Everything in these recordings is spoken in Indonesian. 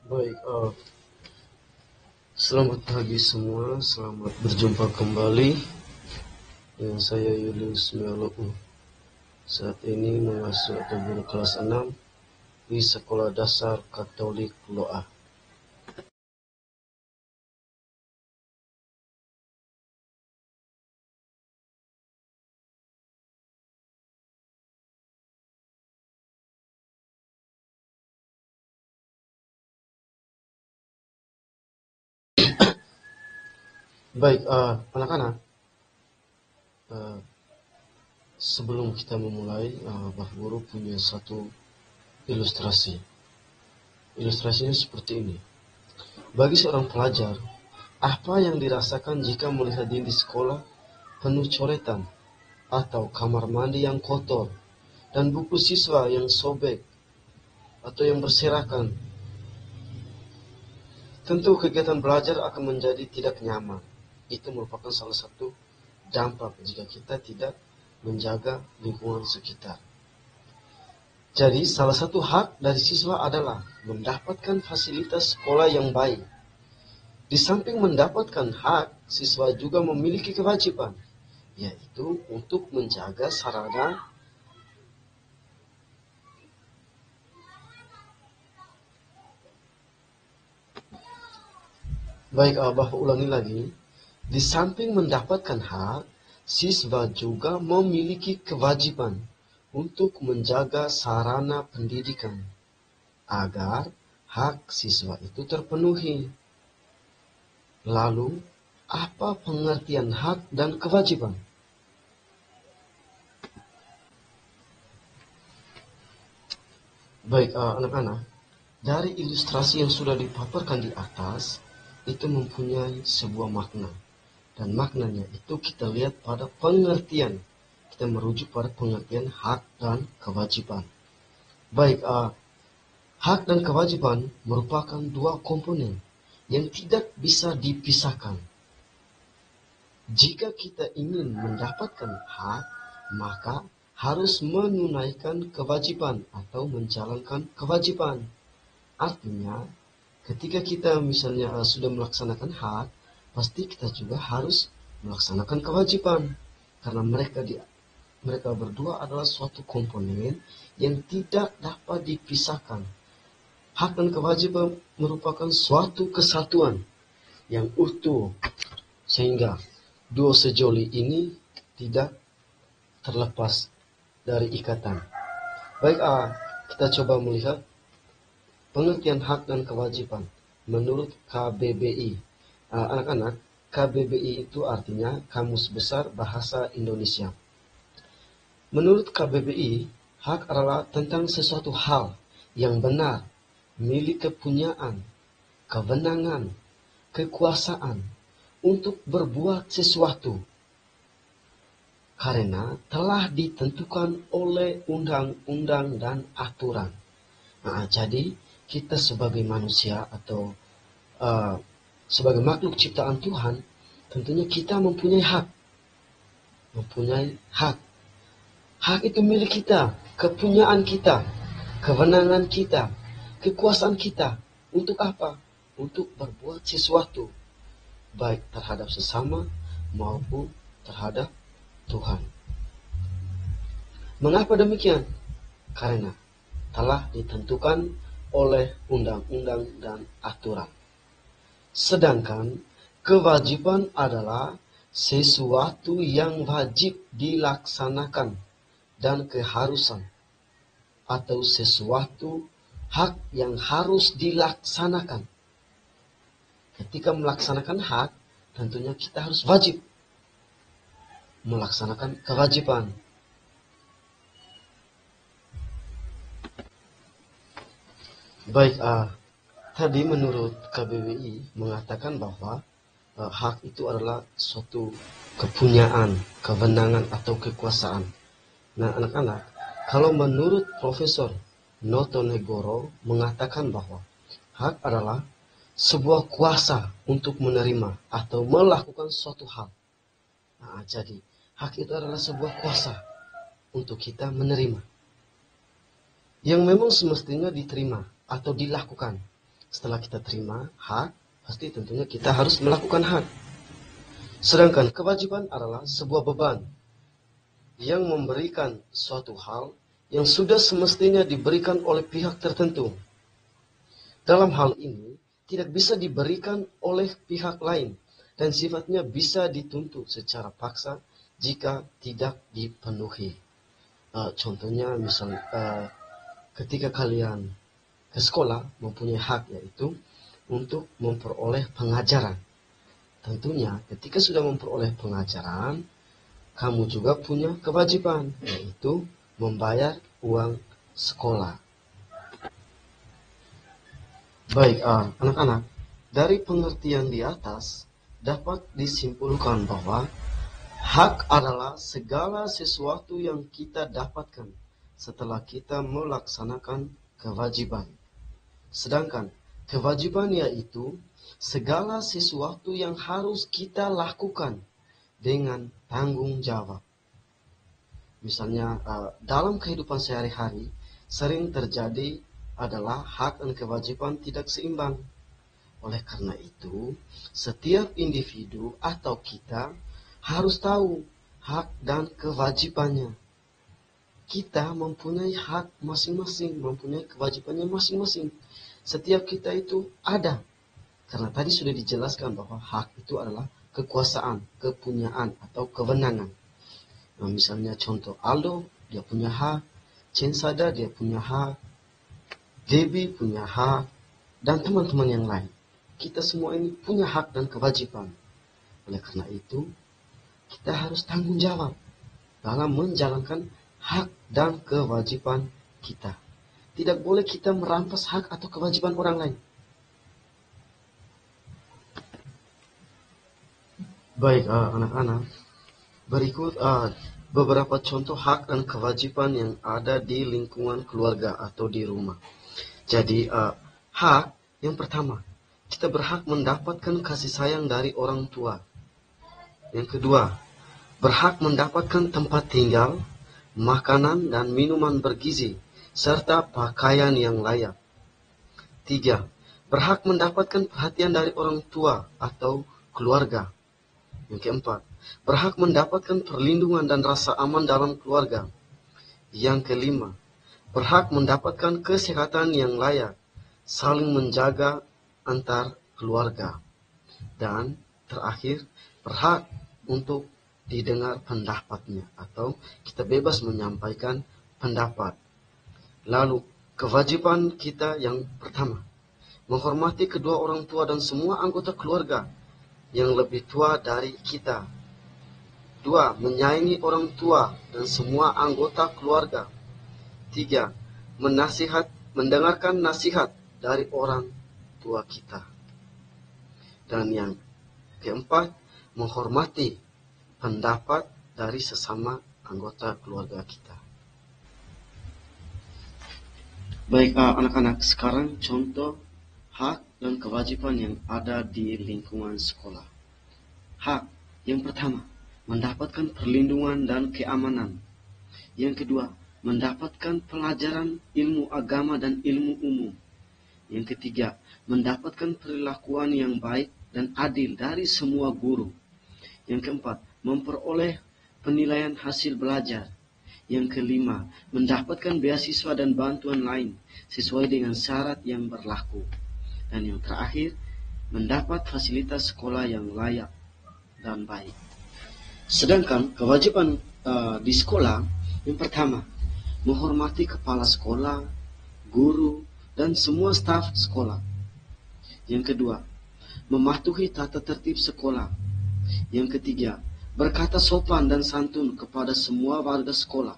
Baik, selamat pagi semua, selamat berjumpa kembali dengan saya Julius Meologu. Saat ini mengasuh atau guru kelas 6 di Sekolah Dasar Katolik Loa. Baik, anak-anak, uh, sebelum kita memulai, Pak Guru punya satu ilustrasi. Ilustrasinya seperti ini. Bagi seorang pelajar, apa yang dirasakan jika melihat dinding sekolah penuh coretan, atau kamar mandi yang kotor, dan buku siswa yang sobek atau yang berserakan? Tentu kegiatan belajar akan menjadi tidak nyaman. Itu merupakan salah satu dampak jika kita tidak menjaga lingkungan sekitar. Jadi salah satu hak dari siswa adalah mendapatkan fasilitas sekolah yang baik. Di samping mendapatkan hak, siswa juga memiliki kewajiban, yaitu untuk menjaga sarana. Baik, Bapak ulangi lagi. Di samping mendapatkan hak, siswa juga memiliki kewajiban untuk menjaga sarana pendidikan agar hak siswa itu terpenuhi. Lalu, apa pengertian hak dan kewajiban? Baik, anak-anak, dari ilustrasi yang sudah dipaparkan di atas, itu mempunyai sebuah makna. Dan maknanya itu kita lihat pada pengertian. Kita merujuk pada pengertian hak dan kewajiban. Baik, hak dan kewajiban merupakan dua komponen yang tidak bisa dipisahkan. Jika kita ingin mendapatkan hak, maka harus menunaikan kewajiban atau menjalankan kewajiban. Artinya, ketika kita misalnya sudah melaksanakan hak, pasti kita juga harus melaksanakan kewajiban. Karena mereka berdua adalah suatu komponen yang tidak dapat dipisahkan. Hak dan kewajiban merupakan suatu kesatuan yang utuh, sehingga dua sejoli ini tidak terlepas dari ikatan. Baik, kita coba melihat pengertian hak dan kewajiban menurut KBBI. Anak-anak, KBBI itu artinya Kamus Besar Bahasa Indonesia. Menurut KBBI, hak adalah tentang sesuatu hal yang benar, milik kepunyaan, kewenangan, kekuasaan untuk berbuat sesuatu karena telah ditentukan oleh undang-undang dan aturan. Jadi kita sebagai manusia atau sebagai makhluk ciptaan Tuhan, tentunya kita mempunyai hak. Hak itu milik kita, kepunyaan kita, kewenangan kita, kekuasaan kita. Untuk apa? Untuk berbuat sesuatu, baik terhadap sesama maupun terhadap Tuhan. Mengapa demikian? Karena telah ditentukan oleh undang-undang dan aturan. Sedangkan kewajiban adalah sesuatu yang wajib dilaksanakan dan keharusan, atau sesuatu hak yang harus dilaksanakan. Ketika melaksanakan hak, tentunya kita harus wajib melaksanakan kewajiban. Baik, tadi menurut KBBI mengatakan bahwa hak itu adalah suatu kepunyaan, kewenangan atau kekuasaan. Nah, anak-anak, kalau menurut Profesor Noto Negoro mengatakan bahwa hak adalah sebuah kuasa untuk menerima atau melakukan suatu hal. Jadi hak itu adalah sebuah kuasa untuk kita menerima, yang memang semestinya diterima atau dilakukan Setelah kita terima hak, pasti tentunya kita harus melakukan hak. Sedangkan kewajiban adalah sebuah beban yang memberikan suatu hal yang sudah semestinya diberikan oleh pihak tertentu. Dalam hal ini, tidak bisa diberikan oleh pihak lain dan sifatnya bisa dituntut secara paksa jika tidak dipenuhi. Contohnya misal ketika kalian ke sekolah mempunyai hak, yaitu untuk memperoleh pengajaran. Tentunya ketika sudah memperoleh pengajaran, kamu juga punya kewajiban, yaitu membayar uang sekolah. Baik, anak-anak, dari pengertian di atas dapat disimpulkan bahwa hak adalah segala sesuatu yang kita dapatkan setelah kita melaksanakan kewajiban. Sedangkan kewajiban yaitu segala sesuatu yang harus kita lakukan dengan tanggung jawab. Misalnya dalam kehidupan sehari-hari sering terjadi adalah hak dan kewajiban tidak seimbang. Oleh karena itu, setiap individu atau kita harus tahu hak dan kewajibannya. Kita mempunyai hak masing-masing, mempunyai kewajibannya masing-masing. Setiap kita itu ada. Karena tadi sudah dijelaskan bahwa hak itu adalah kekuasaan, kepunyaan, atau kewenangan. Nah, misalnya contoh Aldo, dia punya hak. Censada, dia punya hak. Debbie punya hak. Dan teman-teman yang lain. Kita semua ini punya hak dan kewajiban. Oleh karena itu, kita harus tanggung jawab dalam menjalankan hak dan kewajiban kita. Tidak boleh kita merampas hak atau kewajiban orang lain. Baik, anak-anak. Berikut beberapa contoh hak dan kewajiban yang ada di lingkungan keluarga atau di rumah. Jadi, hak yang pertama, kita berhak mendapatkan kasih sayang dari orang tua. Yang kedua, berhak mendapatkan tempat tinggal, makanan dan minuman bergizi, serta pakaian yang layak. 3. Berhak mendapatkan perhatian dari orang tua atau keluarga. Yang keempat, berhak mendapatkan perlindungan dan rasa aman dalam keluarga. Yang kelima, berhak mendapatkan kesehatan yang layak, saling menjaga antar keluarga. Dan terakhir, berhak untuk didengar pendapatnya atau kita bebas menyampaikan pendapat. Lalu, kewajiban kita yang pertama, menghormati kedua orang tua dan semua anggota keluarga yang lebih tua dari kita. 2. Menyayangi orang tua dan semua anggota keluarga. 3. Mendengarkan nasihat dari orang tua kita. Dan yang keempat, menghormati pendapat dari sesama anggota keluarga kita. Baik, anak-anak, sekarang contoh hak dan kewajiban yang ada di lingkungan sekolah. Hak yang pertama, mendapatkan perlindungan dan keamanan. Yang kedua, mendapatkan pelajaran ilmu agama dan ilmu umum. Yang ketiga, mendapatkan perlakuan yang baik dan adil dari semua guru. Yang keempat, memperoleh penilaian hasil belajar. Yang kelima, mendapatkan beasiswa dan bantuan lain sesuai dengan syarat yang berlaku. Dan yang terakhir, mendapat fasilitas sekolah yang layak dan baik. Sedangkan kewajiban di sekolah, yang pertama, menghormati kepala sekolah, guru, dan semua staf sekolah. Yang kedua, mematuhi tata tertib sekolah. Yang ketiga, berkata sopan dan santun kepada semua warga sekolah.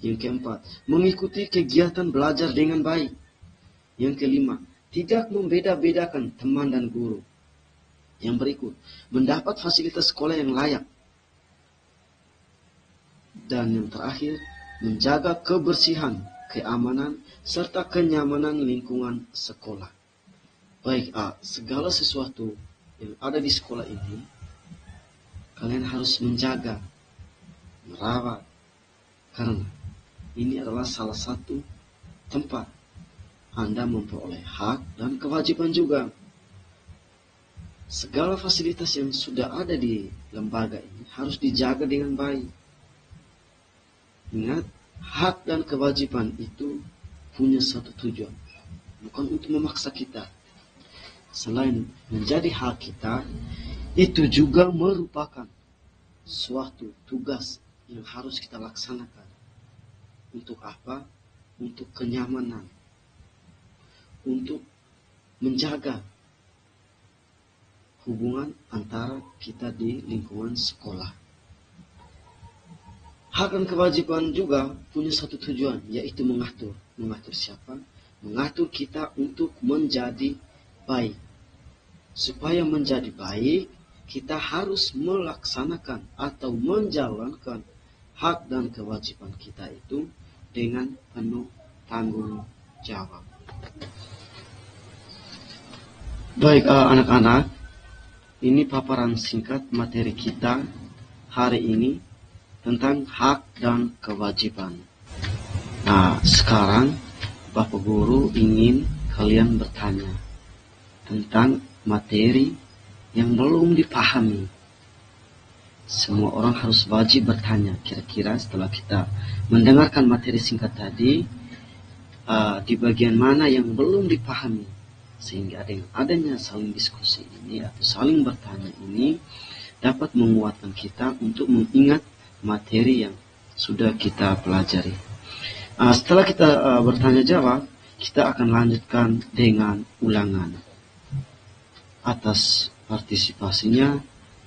Yang keempat, mengikuti kegiatan belajar dengan baik. Yang kelima, tidak membeda-bedakan teman dan guru. Yang berikut, mendapat fasilitas sekolah yang layak. Dan yang terakhir, menjaga kebersihan, keamanan, serta kenyamanan lingkungan sekolah. Baik, segala sesuatu yang ada di sekolah ini, kalian harus menjaga, merawat, karena ini adalah salah satu tempat Anda memperoleh hak dan kewajiban juga. Segala fasilitas yang sudah ada di lembaga ini harus dijaga dengan baik. Ingat, hak dan kewajiban itu punya satu tujuan, bukan untuk memaksa kita. Selain menjadi hak kita, itu juga merupakan suatu tugas yang harus kita laksanakan. Untuk apa? Untuk kenyamanan, untuk menjaga hubungan antara kita di lingkungan sekolah. Hak dan kewajiban juga punya satu tujuan, yaitu mengatur. Mengatur siapa? Mengatur kita untuk menjadi baik. Supaya menjadi baik, kita harus melaksanakan atau menjalankan hak dan kewajiban kita itu dengan penuh tanggung jawab. Baik anak-anak, ini paparan singkat materi kita hari ini tentang hak dan kewajiban. Nah, sekarang Bapak Guru ingin kalian bertanya tentang materi yang belum dipahami. Semua orang harus wajib bertanya. Kira-kira setelah kita mendengarkan materi singkat tadi, di bagian mana yang belum dipahami, sehingga dengan adanya saling diskusi ini atau saling bertanya ini dapat menguatkan kita untuk mengingat materi yang sudah kita pelajari. Setelah kita bertanya jawab, kita akan lanjutkan dengan ulangan. Atas partisipasinya,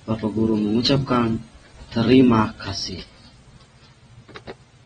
Bapak Guru mengucapkan terima kasih.